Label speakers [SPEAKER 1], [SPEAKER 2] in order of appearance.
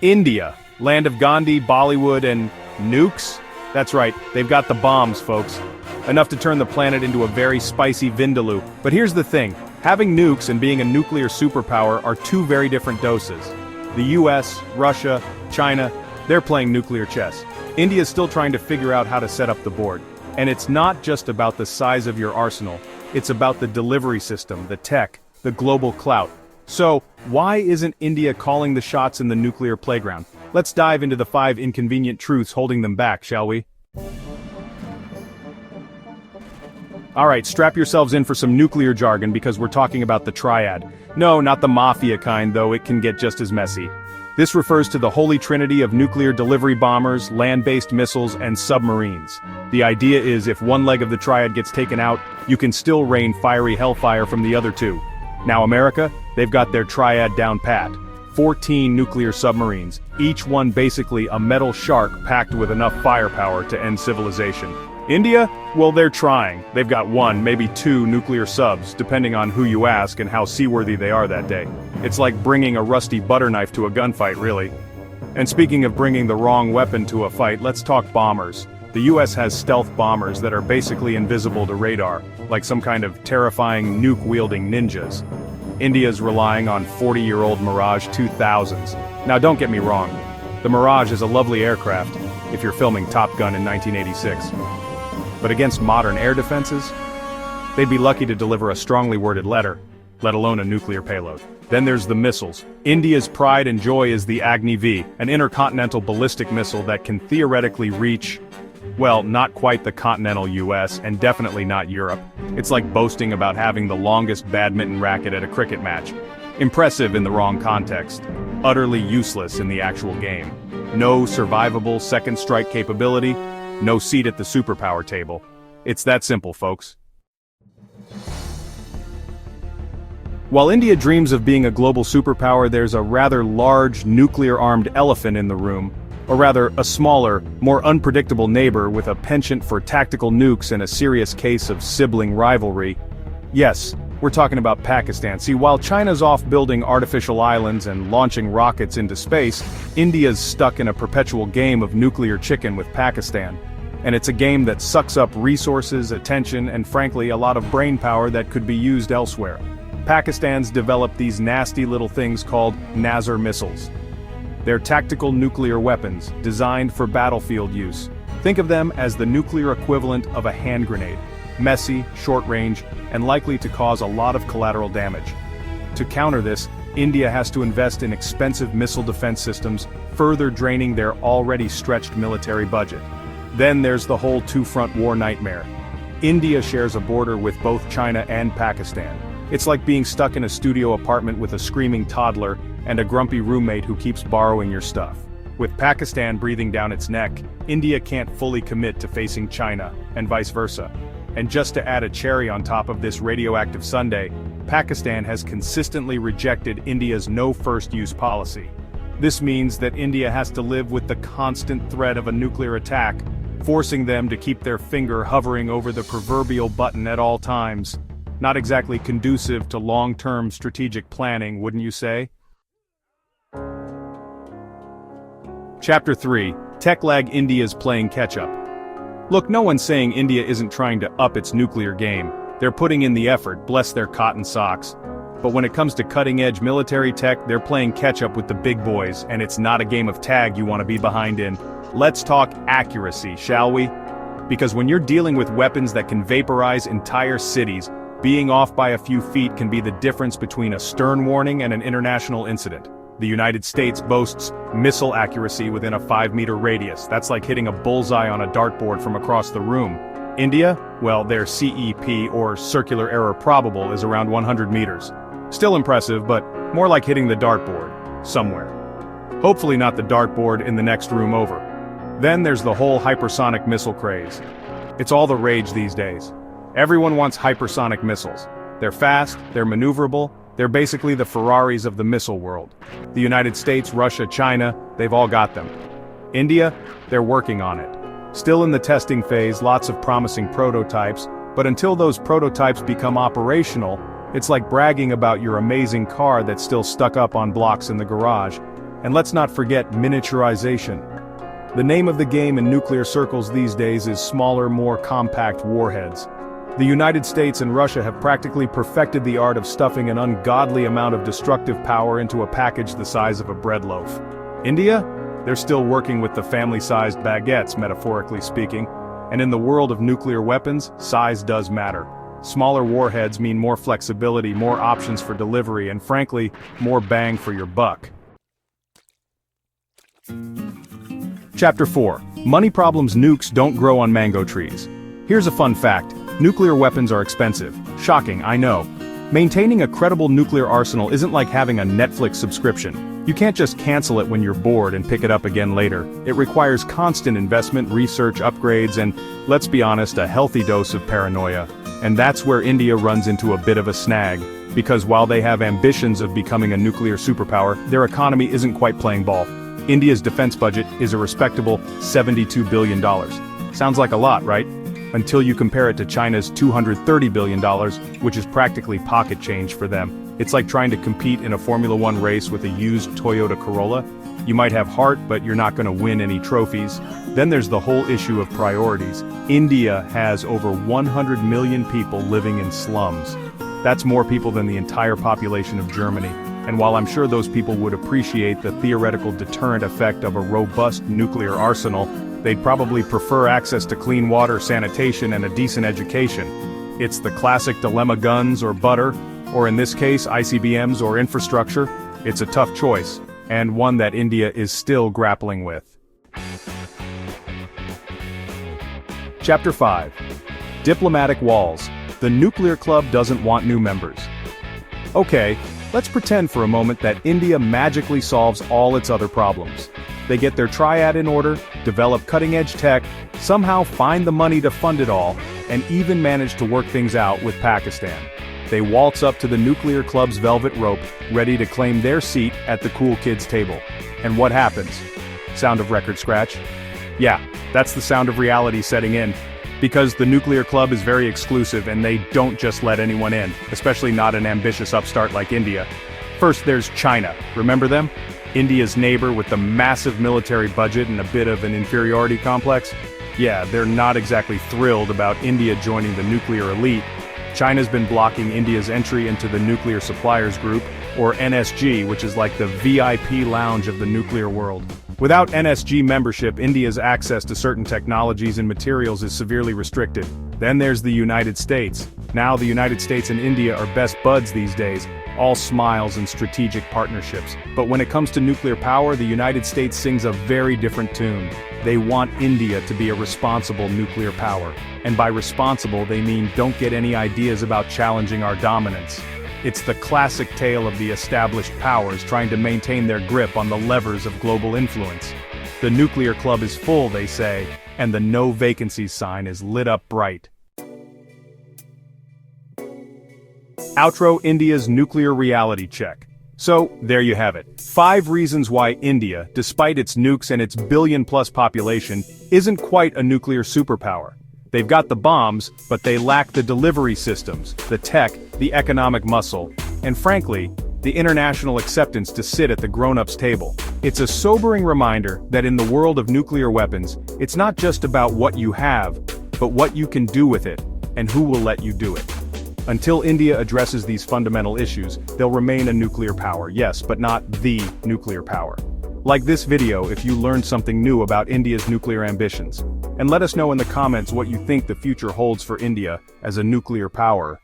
[SPEAKER 1] India, land of Gandhi, Bollywood, and nukes? That's right, they've got the bombs, folks. Enough to turn the planet into a very spicy vindaloo. But here's the thing, having nukes and being a nuclear superpower are two very different doses. The US, Russia, China, they're playing nuclear chess. India's still trying to figure out how to set up the board. And it's not just about the size of your arsenal, it's about the delivery system, the tech, the global clout. So, why isn't India calling the shots in the nuclear playground? Let's dive into the 5 inconvenient truths holding them back, shall we? Alright, strap yourselves in for some nuclear jargon because we're talking about the Triad. No, not the mafia kind, though it can get just as messy. This refers to the holy trinity of nuclear delivery bombers, land-based missiles, and submarines. The idea is if one leg of the Triad gets taken out, you can still rain fiery hellfire from the other two. Now America, they've got their Triad down pat. 14 nuclear submarines, each one basically a metal shark packed with enough firepower to end civilization. India? Well, they're trying. They've got 1, maybe 2 nuclear subs, depending on who you ask and how seaworthy they are that day. It's like bringing a rusty butter knife to a gunfight, really. And speaking of bringing the wrong weapon to a fight, let's talk bombers. The US has stealth bombers that are basically invisible to radar, like some kind of terrifying nuke-wielding ninjas. India's relying on 40-year-old Mirage 2000s. Now don't get me wrong, the Mirage is a lovely aircraft, if you're filming Top Gun in 1986. But against modern air defenses, they'd be lucky to deliver a strongly worded letter, let alone a nuclear payload. Then there's the missiles. India's pride and joy is the AgniV, an intercontinental ballistic missile that can theoretically reach, well, not quite the continental US, and definitely not Europe. It's like boasting about having the longest badminton racket at a cricket match. Impressive in the wrong context. Utterly useless in the actual game. No survivable second strike capability, no seat at the superpower table. It's that simple, folks. While India dreams of being a global superpower, there's a rather large nuclear-armed elephant in the room. Or rather, a smaller, more unpredictable neighbor with a penchant for tactical nukes and a serious case of sibling rivalry. Yes, we're talking about Pakistan. See, while China's off building artificial islands and launching rockets into space, India's stuck in a perpetual game of nuclear chicken with Pakistan. And it's a game that sucks up resources, attention, and frankly, a lot of brain power that could be used elsewhere. Pakistan's developed these nasty little things called Nazar missiles. They're tactical nuclear weapons, designed for battlefield use. Think of them as the nuclear equivalent of a hand grenade. Messy, short-range, and likely to cause a lot of collateral damage. To counter this, India has to invest in expensive missile defense systems, further draining their already stretched military budget. Then there's the whole two-front war nightmare. India shares a border with both China and Pakistan. It's like being stuck in a studio apartment with a screaming toddler and a grumpy roommate who keeps borrowing your stuff. With Pakistan breathing down its neck, India can't fully commit to facing China, and vice versa. And just to add a cherry on top of this radioactive sundae, Pakistan has consistently rejected India's no first-use policy. This means that India has to live with the constant threat of a nuclear attack, forcing them to keep their finger hovering over the proverbial button at all times. Not exactly conducive to long-term strategic planning, wouldn't you say? Chapter 3, Tech Lag. India's playing catch-up. Look, no one's saying India isn't trying to up its nuclear game. They're putting in the effort, bless their cotton socks. But when it comes to cutting-edge military tech, they're playing catch-up with the big boys, and it's not a game of tag you want to be behind in. Let's talk accuracy, shall we? Because when you're dealing with weapons that can vaporize entire cities, being off by a few feet can be the difference between a stern warning and an international incident. The United States boasts missile accuracy within a 5-meter radius. That's like hitting a bullseye on a dartboard from across the room. India? Well, their CEP, or circular error probable, is around 100 meters. Still impressive, but more like hitting the dartboard, somewhere. Hopefully not the dartboard in the next room over. Then there's the whole hypersonic missile craze. It's all the rage these days. Everyone wants hypersonic missiles. They're fast, they're maneuverable, they're basically the Ferraris of the missile world. The United States, Russia, China, they've all got them. India? They're working on it. Still in the testing phase, lots of promising prototypes, but until those prototypes become operational, it's like bragging about your amazing car that's still stuck up on blocks in the garage. And let's not forget miniaturization. The name of the game in nuclear circles these days is smaller, more compact warheads. The United States and Russia have practically perfected the art of stuffing an ungodly amount of destructive power into a package the size of a bread loaf. India? They're still working with the family-sized baguettes, metaphorically speaking, and in the world of nuclear weapons, size does matter. Smaller warheads mean more flexibility, more options for delivery, and frankly, more bang for your buck. Chapter 4. Money problems. Nukes don't grow on mango trees. Here's a fun fact. Nuclear weapons are expensive. Shocking, I know. Maintaining a credible nuclear arsenal isn't like having a Netflix subscription. You can't just cancel it when you're bored and pick it up again later. It requires constant investment, research, upgrades, and, let's be honest, a healthy dose of paranoia. And that's where India runs into a bit of a snag. Because while they have ambitions of becoming a nuclear superpower, their economy isn't quite playing ball. India's defense budget is a respectable $72 billion. Sounds like a lot, right? Until you compare it to China's $230 billion, which is practically pocket change for them. It's like trying to compete in a Formula One race with a used Toyota Corolla. You might have heart, but you're not going to win any trophies. Then there's the whole issue of priorities. India has over 100 million people living in slums. That's more people than the entire population of Germany. And while I'm sure those people would appreciate the theoretical deterrent effect of a robust nuclear arsenal, they'd probably prefer access to clean water, sanitation, and a decent education. It's the classic dilemma: guns or butter, or in this case, ICBMs or infrastructure. It's a tough choice, and one that India is still grappling with. Chapter 5. Diplomatic walls. The nuclear club doesn't want new members. Okay, let's pretend for a moment that India magically solves all its other problems. They get their triad in order, develop cutting-edge tech, somehow find the money to fund it all, and even manage to work things out with Pakistan. They waltz up to the nuclear club's velvet rope, ready to claim their seat at the cool kids' table. And what happens? Sound of record scratch? Yeah, that's the sound of reality setting in. Because the nuclear club is very exclusive and they don't just let anyone in, especially not an ambitious upstart like India. First there's China, remember them? India's neighbor with the massive military budget and a bit of an inferiority complex? Yeah, they're not exactly thrilled about India joining the nuclear elite. China's been blocking India's entry into the Nuclear Suppliers Group, or NSG, which is like the VIP lounge of the nuclear world. Without NSG membership, India's access to certain technologies and materials is severely restricted. Then there's the United States. Now the United States and India are best buds these days, all smiles and strategic partnerships. But when it comes to nuclear power, the United States sings a very different tune. They want India to be a responsible nuclear power. And by responsible, they mean don't get any ideas about challenging our dominance. It's the classic tale of the established powers trying to maintain their grip on the levers of global influence. The nuclear club is full, they say, and the no vacancies sign is lit up bright. Outro: India's nuclear reality check. So, there you have it. 5 reasons why India, despite its nukes and its billion-plus population, isn't quite a nuclear superpower. They've got the bombs, but they lack the delivery systems, the tech, the economic muscle, and frankly, the international acceptance to sit at the grown-ups table. It's a sobering reminder that in the world of nuclear weapons, it's not just about what you have, but what you can do with it, and who will let you do it. Until India addresses these fundamental issues, they'll remain a nuclear power, yes, but not the nuclear power. Like this video if you learned something new about India's nuclear ambitions. And let us know in the comments what you think the future holds for India as a nuclear power.